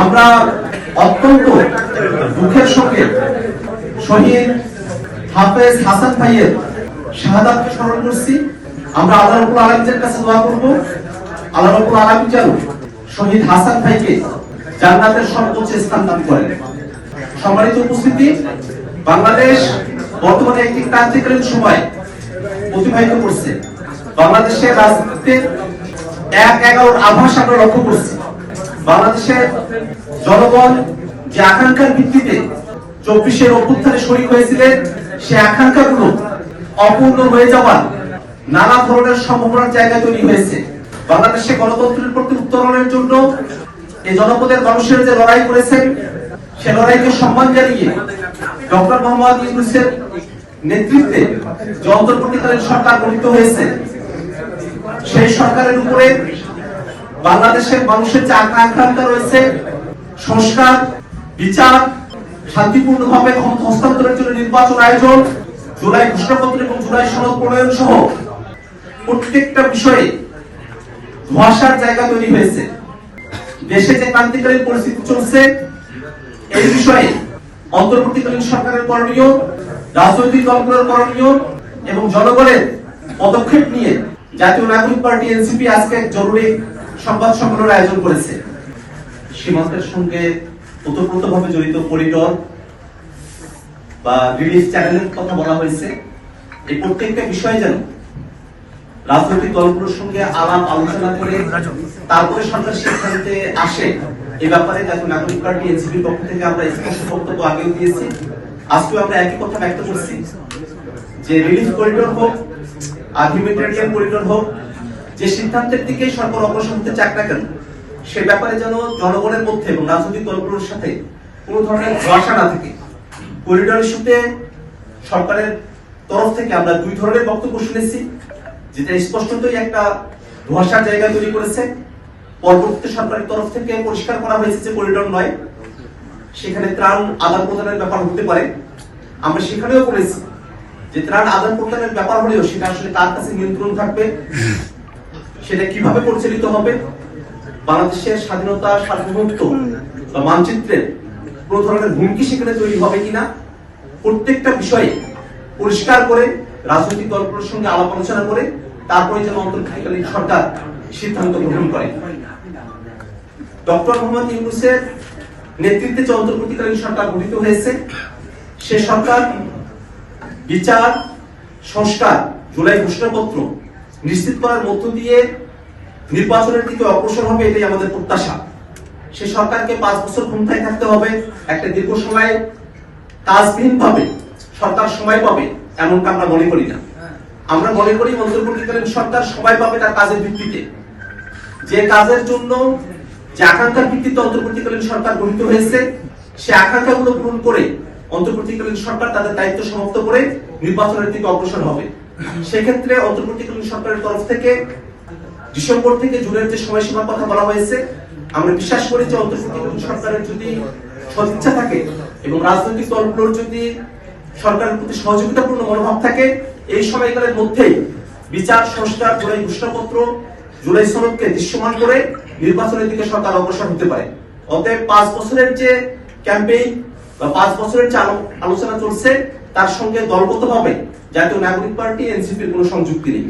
আমরা অত্যন্ত দুঃখের সঙ্গে শহীদ হাফেজ হাসান ভাইয়ের শাহাদাতকে স্মরণ করছি। আমরা আল্লাহ রাব্বুল আলামিনের কাছে দোয়া করব, আল্লাহ রাব্বুল আলামিন যেন শহীদ হাসান ভাইকে জান্নাতের সর্বোচ্চ স্থান দান করেন। সম্মানিত উপস্থিতি, বাংলাদেশ বর্তমানে একটি ক্রান্তিকালীন সময় অতিবাহিত করছে। বাংলাদেশের রাজনীতিতে ১/১১ আভাস আমরা লক্ষ্য করছি। বাংলাদেশের জনগণ যে আকাঙ্ক্ষার ভিত্তিতে ২৪-এর অভ্যুত্থানে শরীক হয়েছিলেন, সে আকাঙ্ক্ষাগুলো অপূর্ণ হয়ে যাওয়ার নানা ধরনের সম্ভাবনার জায়গা তৈরি হয়েছে। বাংলাদেশে গণতন্ত্রের প্রতি উত্তরণের জন্য এই জনপদের মানুষের যে লড়াই করেছেন, সে লড়াইকে সম্মান জানিয়ে ডক্টর মোহাম্মদ ইউনূসের নেতৃত্বে যে অন্তর্বর্তীকালীন সরকার গঠিত হয়েছে, সেই সরকারের উপরে বাংলাদেশের মানুষের যে আকাঙ্ক্ষা রয়েছে, সংস্কার, বিচার, শান্তিপূর্ণভাবে ক্ষমতা হস্তান্তরের জন্য নির্বাচন আয়োজন, জুলাই ঘোষণাপত্র এবং জুলাই সনদ প্রণয়ন সহ প্রত্যেকটা বিষয়ে ধোঁয়াশার জায়গা তৈরি হয়েছে। দেশে যে ক্রান্তিকালীন পরিস্থিতি চলছে, এই বিষয়ে অন্তর্বর্তীকালীন সরকারের করণীয়, রাজনৈতিক দলগুলোর করণীয় এবং জনগণের পদক্ষেপ নিয়ে জাতীয় নাগরিক পার্টি এনসিপি আজকে এক জরুরি সংবাদ সম্মেলনের আয়োজন করেছে। সীমান্তের সঙ্গে ওতপ্রোতভাবে জড়িত করিডোর বা রিলিফ চ্যানেলের কথা বলা হয়েছে। এই প্রত্যেকটা বিষয় যেন রাজনৈতিক দলগুলোর সঙ্গে আলাপ আলোচনা করে তারপরে সরকার সিদ্ধান্তে আসে, এই ব্যাপারে জাতীয় নাগরিক পার্টি এনসিপির পক্ষ থেকে আমরা স্পষ্ট বক্তব্য আগেও দিয়েছি। আজকেও আমরা একই কথা ব্যক্ত করছি যে রিলিফ করিডোর হোক আর হিউম্যানিটেরিয়ান করিডোর হোক, যে সিদ্ধান্তের দিকে সরকার অগ্রসর হতে চাক না কেন, সে ব্যাপারে যেন জনগণের মধ্যে এবং রাজনৈতিক দলগুলোর সাথে কোনো ধরনের ধোঁয়াশা না থাকে। করিডোর ইস্যুতে সরকারের তরফ থেকে আমরা দুই ধরনের বক্তব্য শুনেছি, যেটা স্পষ্টতই একটা ধোঁয়াশার জায়গা তৈরি করেছে। পরবর্তীতে সরকারের তরফ থেকে পরিষ্কার করা হয়েছে যে করিডোর নয়, সেখানে ত্রাণ আদান প্রদানের ব্যাপার হতে পারে। আমরা সেখানেও বলেছি যে ত্রাণ আদান প্রদানের ব্যাপার হলেও সেটা আসলে কার কাছে নিয়ন্ত্রণ থাকবে, সেটা কিভাবে পরিচালিত হবে, বাংলাদেশের স্বাধীনতা, সার্বভৌমত্ব বা মানচিত্রের কোন ধরনের হুমকি সেখানে তৈরি হবে কিনা, প্রত্যেকটা বিষয়ে পরিষ্কার করে রাজনৈতিক দলগুলোর সঙ্গে আলাপ আলোচনা করে তারপরে যেন অন্তর্বর্তীকালীন সরকার সিদ্ধান্ত গ্রহণ করে। ডক্টর মোহাম্মদ ইউনূসের নেতৃত্বে যে অন্তর্বর্তীকালীন সরকার গঠিত হয়েছে, সে সরকার বিচার, সংস্কার, জুলাই ঘোষণাপত্র নিশ্চিত করার মধ্য দিয়ে নির্বাচনের দিকে অগ্রসর হবে, এটাই আমাদের প্রত্যাশা। সে সরকারকে 5 বছর ক্ষমতায় থাকতে হবে, একটা দীর্ঘ সময় কাজবিহীন ভাবে সরকার সময় পাবে এমনটা আমরা মনে করি না। আমরা মনে করি অন্তর্বর্তীকালীন সরকার সময় পাবে তার কাজের ভিত্তিতে। যে কাজের জন্য যে আকাঙ্ক্ষার ভিত্তিতে অন্তর্বর্তীকালীন সরকার গঠিত হয়েছে, সে আকাঙ্ক্ষাগুলো পূরণ করে অন্তর্বর্তীকালীন সরকার তাদের দায়িত্ব সমাপ্ত করে নির্বাচনের দিকে অগ্রসর হবে। সেক্ষেত্রে অন্তর্বর্তীকালীন সরকারের তরফ থেকে ডিসেম্বর থেকে জুনের যে সময়সীমার কথা বলা হয়েছে, আমরা বিশ্বাস করি যে অন্তর্বর্তীকালীন সরকারের যদি সদিচ্ছা থাকে এবং রাজনৈতিক দলগুলোর যদি সরকারের প্রতি সহযোগিতাপূর্ণ মনোভাব থাকে, এই সময়কালের মধ্যেই বিচার, সংস্কার, জুলাই ঘোষণাপত্র, জুলাই সনদকে দৃশ্যমান করে নির্বাচনের দিকে সরকার অগ্রসর হতে পারে। অতএব 5 বছরের যে ক্যাম্পেইন বা 5 বছরের যে আলোচনা চলছে, তার সঙ্গে দলগতভাবে জাতীয় নাগরিক পার্টি এনসিপির কোনো সংযুক্তি নেই।